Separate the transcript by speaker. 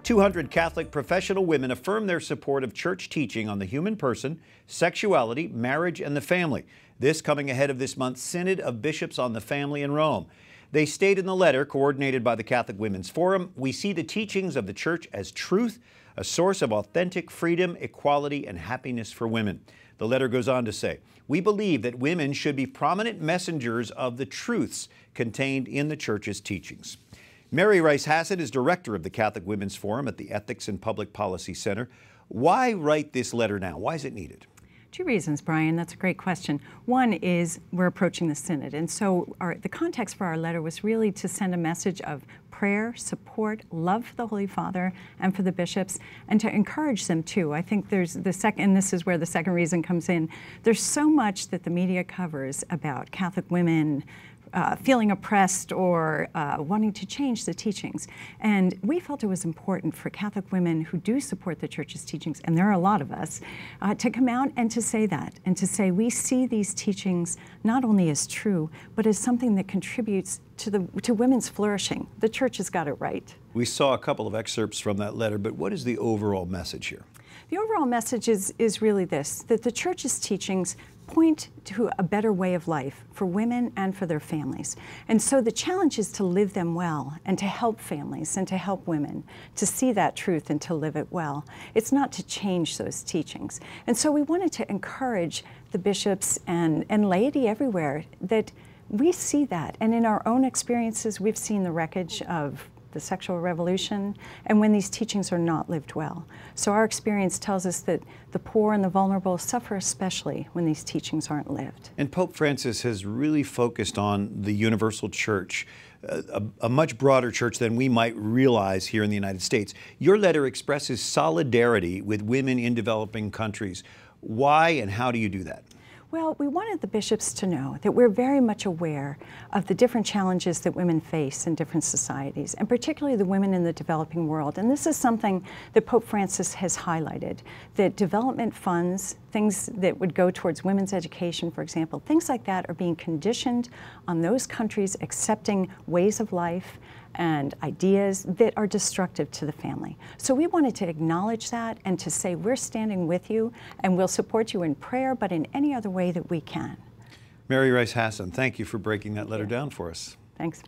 Speaker 1: 200 Catholic professional women affirm their support of church teaching on the human person, sexuality, marriage, and the family. This coming ahead of this month's Synod of Bishops on the Family in Rome. They state in the letter, coordinated by the Catholic Women's Forum, "We see the teachings of the Church as truth, a source of authentic freedom, equality, and happiness for women." The letter goes on to say, "We believe that women should be prominent messengers of the truths contained in the Church's teachings." Mary Rice Hasson is director of the Catholic Women's Forum at the Ethics and Public Policy Center. Why write this letter now? Why is it needed?
Speaker 2: Two reasons, Brian. That's a great question. One is we're approaching the Synod, and so the context for our letter was really to send a message of prayer, support, love for the Holy Father and for the bishops, and to encourage them too. I think there's the second, and this is where the second reason comes in. There's so much that the media covers about Catholic women feeling oppressed or wanting to change the teachings. And we felt it was important for Catholic women who do support the Church's teachings, and there are a lot of us, to come out and to say that, and to say we see these teachings not only as true, but as something that contributes to women's flourishing. The Church has got it right.
Speaker 1: We saw a couple of excerpts from that letter, but what is the overall message here?
Speaker 2: The overall message is really this, that the Church's teachings point to a better way of life for women and for their families. And so the challenge is to live them well and to help families and to help women to see that truth and to live it well. It's not to change those teachings. And so we wanted to encourage the bishops and laity everywhere that we see that. And in our own experiences, we've seen the wreckage of the sexual revolution, and when these teachings are not lived well. So our experience tells us that the poor and the vulnerable suffer especially when these teachings aren't lived.
Speaker 1: And Pope Francis has really focused on the universal church, a much broader church than we might realize here in the United States. Your letter expresses solidarity with women in developing countries. Why and how do you do that?
Speaker 2: Well, we wanted the bishops to know that we're very much aware of the different challenges that women face in different societies, and particularly the women in the developing world. And this is something that Pope Francis has highlighted, that development funds, things that would go towards women's education, for example, things like that are being conditioned on those countries accepting ways of life and ideas that are destructive to the family. So we wanted to acknowledge that and to say we're standing with you and we'll support you in prayer, but in any other way that we can.
Speaker 1: Mary Rice Hasson, thank you for breaking that letter down for us.
Speaker 2: Thanks.